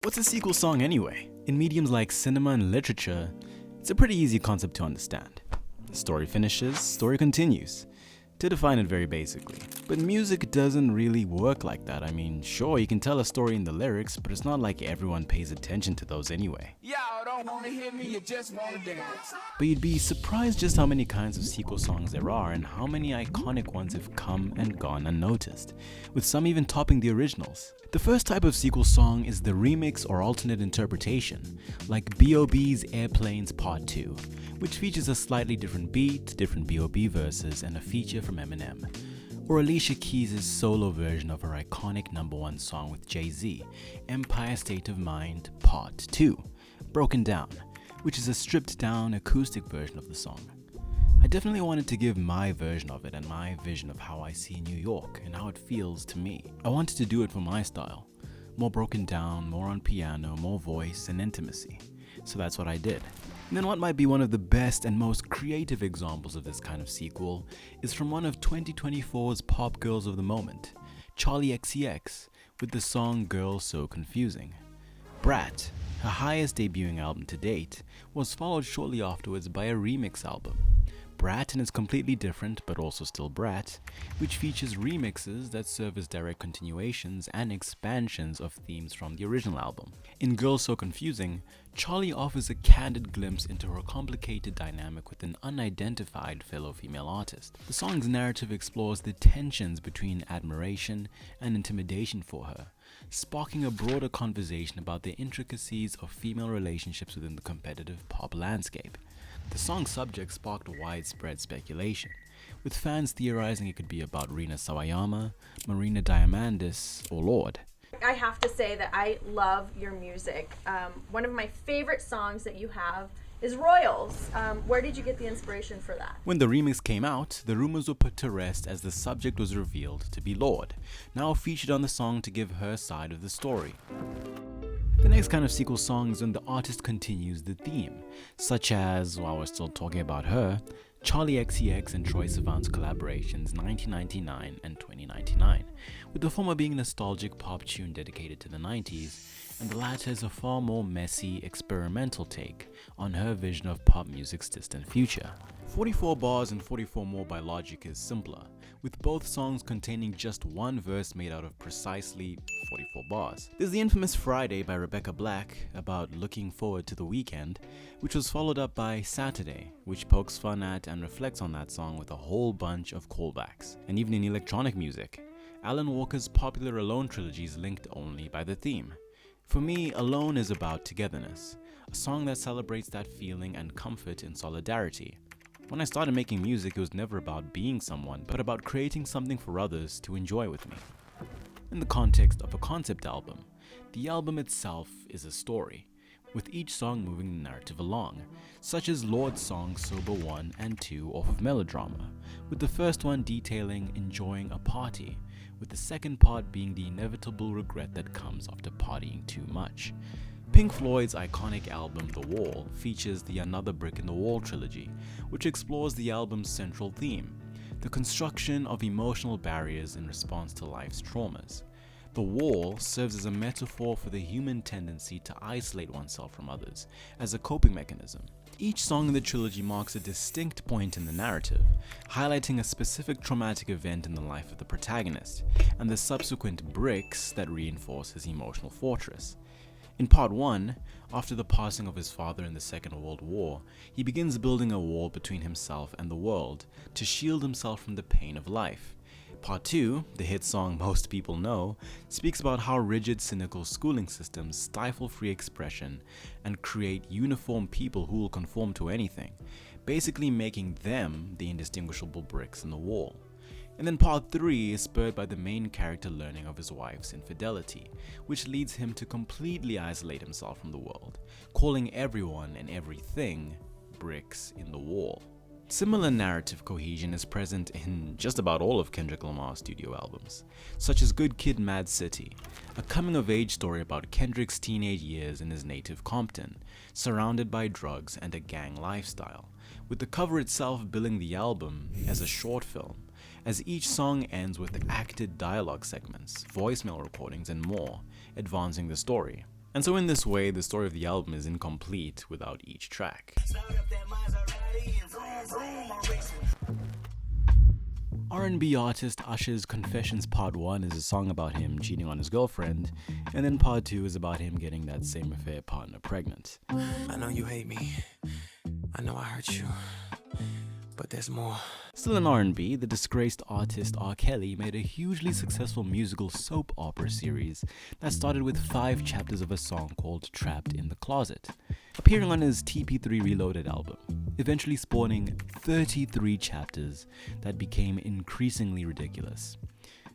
What's a sequel song anyway? In mediums like cinema and literature, it's a pretty easy concept to understand. Story finishes, story continues. To define it very basically. But music doesn't really work like that. I mean, sure, you can tell a story in the lyrics, but it's not like everyone pays attention to those anyway. Y'all don't wanna hear me, you just wanna dance. But you'd be surprised just how many kinds of sequel songs there are and how many iconic ones have come and gone unnoticed, with some even topping the originals. The first type of sequel song is the remix or alternate interpretation, like B.O.B's Airplanes Part 2, which features a slightly different beat, different B.O.B verses, and a feature from Eminem. Or Alicia Keys' solo version of her iconic #1 song with Jay-Z, Empire State of Mind Part 2, Broken Down, which is a stripped down acoustic version of the song. I definitely wanted to give my version of it and my vision of how I see New York and how it feels to me. I wanted to do it for my style. More broken down, more on piano, more voice and intimacy. So that's what I did. And then what might be one of the best and most creative examples of this kind of sequel is from one of 2024's pop girls of the moment, Charli XCX, with the song Girls So Confusing. Brat, her highest debuting album to date, was followed shortly afterwards by a remix album, Brat, and is completely different but also still Brat, which features remixes that serve as direct continuations and expansions of themes from the original album. In Girls So Confusing, Charli offers a candid glimpse into her complicated dynamic with an unidentified fellow female artist. The song's narrative explores the tensions between admiration and intimidation for her, sparking a broader conversation about the intricacies of female relationships within the competitive pop landscape. The song's subject sparked widespread speculation, with fans theorizing it could be about Rina Sawayama, Marina Diamandis, or Lorde. I have to say that I love your music. One of my favorite songs that you have is Royals. Where did you get the inspiration for that? When the remix came out, the rumors were put to rest as the subject was revealed to be Lorde, now featured on the song to give her side of the story. The next kind of sequel song is when the artist continues the theme, such as, while we're still talking about her, Charli XCX and Troye Sivan's collaborations 1999 and 2099, with the former being a nostalgic pop tune dedicated to the 90s, and the latter is a far more messy, experimental take on her vision of pop music's distant future. 44 Bars and 44 More by Logic is simpler, with both songs containing just one verse made out of precisely 44 bars. There's the infamous Friday by Rebecca Black about looking forward to the weekend, which was followed up by Saturday, which pokes fun at and reflects on that song with a whole bunch of callbacks. And even in electronic music, Alan Walker's popular Alone trilogy is linked only by the theme. For me, Alone is about togetherness, a song that celebrates that feeling and comfort in solidarity. When I started making music, it was never about being someone, but about creating something for others to enjoy with me. In the context of a concept album, the album itself is a story, with each song moving the narrative along, such as Lorde's songs Sober 1 and 2 off of Melodrama, with the first one detailing enjoying a party, with the second part being the inevitable regret that comes after partying too much. Pink Floyd's iconic album The Wall features the Another Brick in the Wall trilogy, which explores the album's central theme, the construction of emotional barriers in response to life's traumas. The wall serves as a metaphor for the human tendency to isolate oneself from others as a coping mechanism. Each song in the trilogy marks a distinct point in the narrative, highlighting a specific traumatic event in the life of the protagonist, and the subsequent bricks that reinforce his emotional fortress. In part 1, after the passing of his father in the Second World War, he begins building a wall between himself and the world to shield himself from the pain of life. Part 2, the hit song most people know, speaks about how rigid, cynical schooling systems stifle free expression and create uniform people who will conform to anything, basically making them the indistinguishable bricks in the wall. And then part 3 is spurred by the main character learning of his wife's infidelity, which leads him to completely isolate himself from the world, calling everyone and everything bricks in the wall. Similar narrative cohesion is present in just about all of Kendrick Lamar's studio albums, such as Good Kid, M.A.A.d City, a coming-of-age story about Kendrick's teenage years in his native Compton, surrounded by drugs and a gang lifestyle, with the cover itself billing the album as a short film, as each song ends with acted dialogue segments, voicemail recordings, and more, advancing the story. And so in this way, the story of the album is incomplete without each track. R&B artist Usher's Confessions Part 1 is a song about him cheating on his girlfriend, and then Part 2 is about him getting that same affair partner pregnant. I know you hate me. I know I hurt you. But there's more. Still in R&B, the disgraced artist R. Kelly made a hugely successful musical soap opera series that started with 5 chapters of a song called Trapped in the Closet, appearing on his TP3 Reloaded album, eventually spawning 33 chapters that became increasingly ridiculous.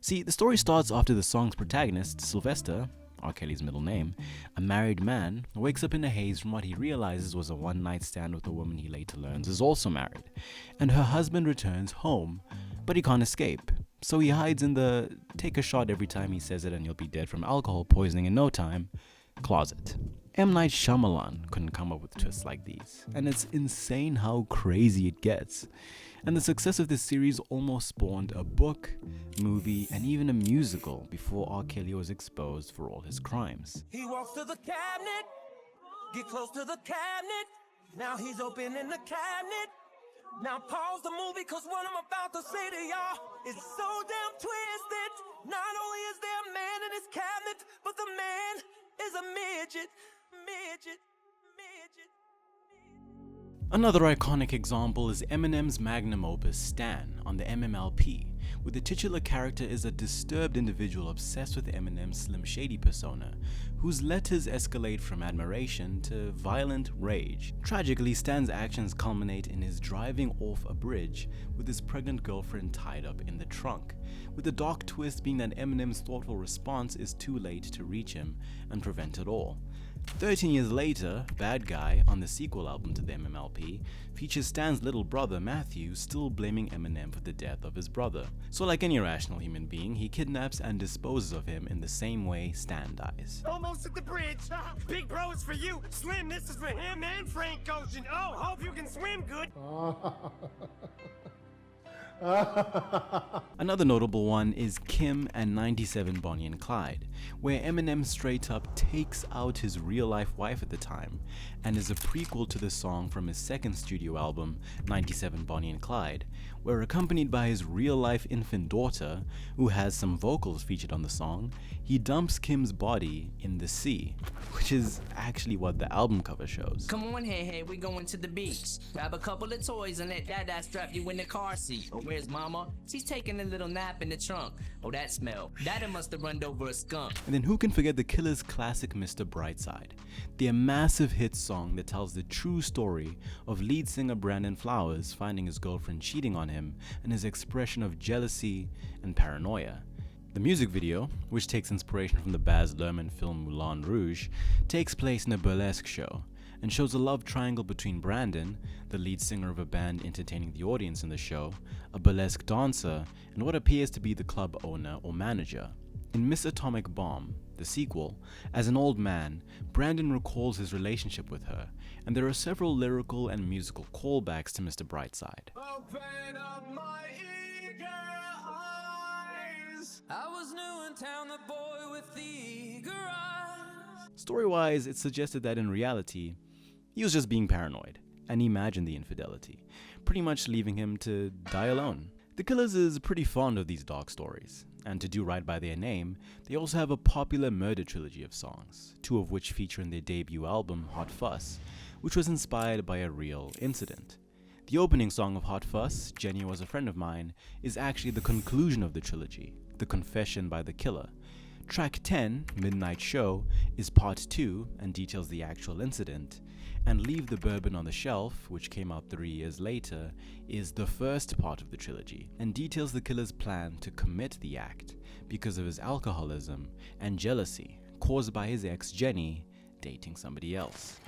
See, the story starts after the song's protagonist, Sylvester, R. Kelly's middle name, a married man, wakes up in a haze from what he realizes was a one-night stand with a woman he later learns is also married, and her husband returns home, but he can't escape, so he hides in the take a shot every time he says it and you'll be dead from alcohol poisoning in no time closet. M. Night Shyamalan couldn't come up with twists like these, and it's insane how crazy it gets. And the success of this series almost spawned a book, movie, and even a musical before R. Kelly was exposed for all his crimes. He walks to the cabinet, get close to the cabinet. Now he's opening the cabinet. Now pause the movie, cause what I'm about to say to y'all is so damn twisted. Not only is there a man in his cabinet, but the man is a midget. Another iconic example is Eminem's magnum opus Stan on the MMLP, where the titular character is a disturbed individual obsessed with Eminem's Slim Shady persona, whose letters escalate from admiration to violent rage. Tragically, Stan's actions culminate in his driving off a bridge with his pregnant girlfriend tied up in the trunk, with the dark twist being that Eminem's thoughtful response is too late to reach him and prevent it all. 13 years later, Bad Guy, on the sequel album to the MMLP, features Stan's little brother Matthew still blaming Eminem for the death of his brother. So like any rational human being, he kidnaps and disposes of him in the same way Stan dies. Almost at the bridge. Big bro is for you. Slim, this is for him and Frank Ocean. Oh, hope you can swim good. Another notable one is Kim and 97 Bonnie and Clyde, where Eminem straight up takes out his real-life wife at the time, and is a prequel to the song from his second studio album, 97 Bonnie and Clyde, where accompanied by his real-life infant daughter, who has some vocals featured on the song, he dumps Kim's body in the sea, which is actually what the album cover shows. Come on, hey, we going to the beach. Grab a couple of toys and let Dada strap you in the car seat. Oh, where's Mama? She's taking a little nap in the trunk. Oh, that smell. Dada must have run over a skunk. And then who can forget the Killer's classic Mr. Brightside, their massive hit song that tells the true story of lead singer Brandon Flowers finding his girlfriend cheating on him and his expression of jealousy and paranoia. The music video, which takes inspiration from the Baz Luhrmann film Moulin Rouge, takes place in a burlesque show and shows a love triangle between Brandon, the lead singer of a band entertaining the audience in the show, a burlesque dancer, and what appears to be the club owner or manager. In Miss Atomic Bomb, the sequel, as an old man, Brandon recalls his relationship with her, and there are several lyrical and musical callbacks to Mr. Brightside. Open up my eager eyes. I was new in town, the boy with the eager eyes. Story-wise, it's suggested that in reality, he was just being paranoid and imagined the infidelity, pretty much leaving him to die alone. The Killers is pretty fond of these dark stories, and to do right by their name, they also have a popular murder trilogy of songs, 2 of which feature in their debut album, Hot Fuss, which was inspired by a real incident. The opening song of Hot Fuss, Jenny Was a Friend of Mine, is actually the conclusion of the trilogy, The Confession by the Killer. Track 10, Midnight Show, is part 2 and details the actual incident, and Leave the Bourbon on the Shelf, which came out 3 years later, is the first part of the trilogy and details the killer's plan to commit the act because of his alcoholism and jealousy caused by his ex Jenny dating somebody else.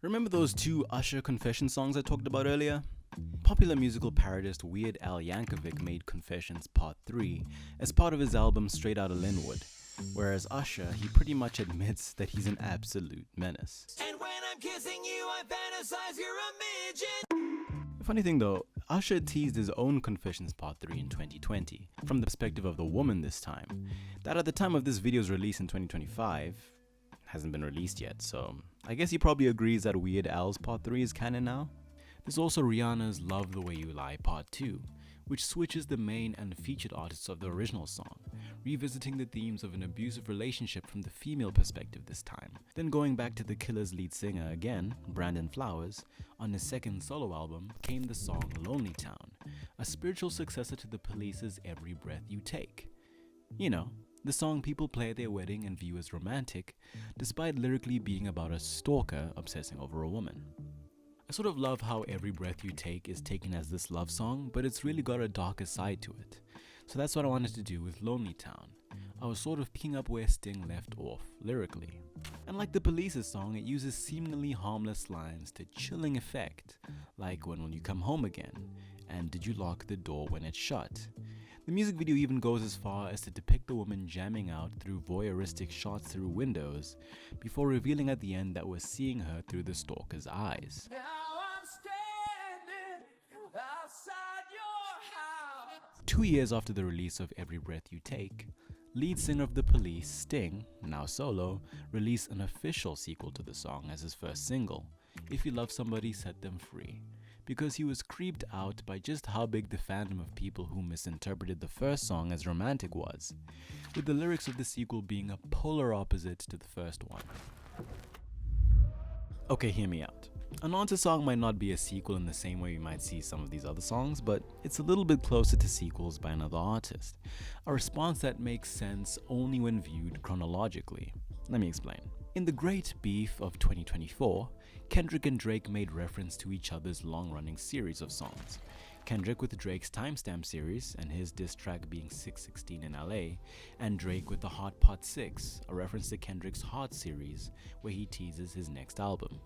Remember those 2 Usher confession songs I talked about earlier? Popular musical parodist Weird Al Yankovic made Confessions Part 3 as part of his album Straight Outta Linwood, whereas Usher, he pretty much admits that he's an absolute menace. And when I'm kissing you, I fantasize you're a midget. The funny thing though, Usher teased his own Confessions Part 3 in 2020, from the perspective of the woman this time. That at the time of this video's release in 2025, hasn't been released yet, so I guess he probably agrees that Weird Al's Part 3 is canon now. There's also Rihanna's Love the Way You Lie Part 2, which switches the main and featured artists of the original song, revisiting the themes of an abusive relationship from the female perspective this time. Then going back to The Killer's lead singer again, Brandon Flowers, on his second solo album came the song Lonely Town, a spiritual successor to The Police's Every Breath You Take. You know, the song people play at their wedding and view as romantic, despite lyrically being about a stalker obsessing over a woman. I sort of love how Every Breath You Take is taken as this love song, but it's really got a darker side to it. So that's what I wanted to do with Lonely Town. I was sort of picking up where Sting left off, lyrically. And like The Police's song, it uses seemingly harmless lines to chilling effect, like When Will You Come Home Again? And Did You Lock the Door When It's Shut? The music video even goes as far as to depict the woman jamming out through voyeuristic shots through windows, before revealing at the end that we're seeing her through the stalker's eyes. Now I'm standing outside your house. 2 years after the release of Every Breath You Take, lead singer of The Police, Sting, now solo, released an official sequel to the song as his first single, If You Love Somebody, Set Them Free, because he was creeped out by just how big the fandom of people who misinterpreted the first song as romantic was, with the lyrics of the sequel being a polar opposite to the first one. Okay, hear me out. An Answer song might not be a sequel in the same way we might see some of these other songs, but it's a little bit closer to sequels by another artist, a response that makes sense only when viewed chronologically. Let me explain. In the Great Beef of 2024, Kendrick and Drake made reference to each other's long-running series of songs. Kendrick with Drake's Timestamp series and his diss track being 616 in LA, and Drake with the Heart Part 6, a reference to Kendrick's Heart series where he teases his next album.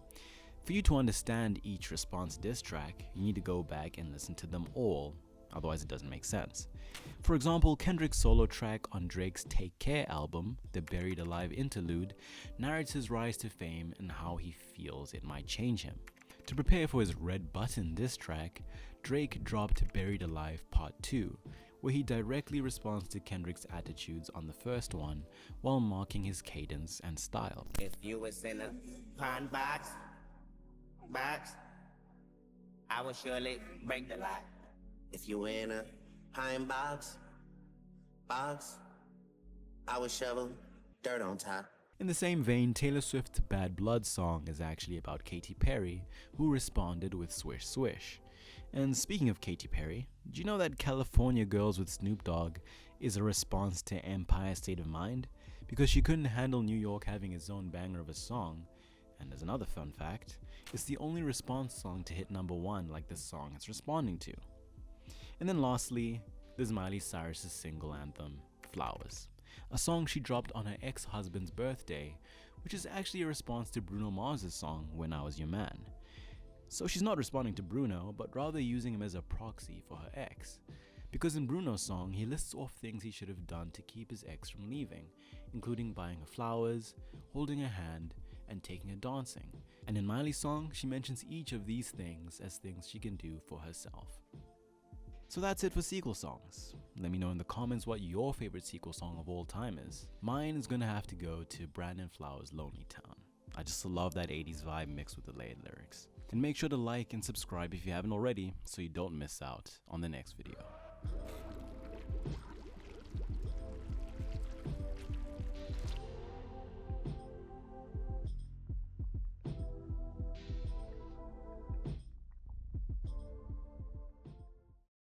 For you to understand each response diss track, you need to go back and listen to them all, otherwise it doesn't make sense. For example, Kendrick's solo track on Drake's Take Care album, the Buried Alive interlude, narrates his rise to fame and how he feels it might change him. To prepare for his Red Button diss track, Drake dropped Buried Alive Part 2, where he directly responds to Kendrick's attitudes on the first one while marking his cadence and style. If you was in a pine box, I would surely break the lock. If you were in a pine box, I would shovel dirt on top. In the same vein, Taylor Swift's Bad Blood song is actually about Katy Perry, who responded with Swish Swish. And speaking of Katy Perry, do you know that California Girls with Snoop Dogg is a response to Empire State of Mind? Because she couldn't handle New York having its own banger of a song. And as another fun fact, it's the only response song to hit #1 like the song it's responding to. And then lastly, there's Miley Cyrus's single anthem, Flowers, a song she dropped on her ex-husband's birthday, which is actually a response to Bruno Mars's song, When I Was Your Man. So she's not responding to Bruno, but rather using him as a proxy for her ex. Because in Bruno's song, he lists off things he should have done to keep his ex from leaving, including buying her flowers, holding her hand, and taking her dancing. And in Miley's song, she mentions each of these things as things she can do for herself. So that's it for sequel songs. Let me know in the comments what your favorite sequel song of all time is. Mine is gonna have to go to Brandon Flowers' Lonely Town. I just love that 80s vibe mixed with the layered lyrics. And make sure to like and subscribe if you haven't already so you don't miss out on the next video.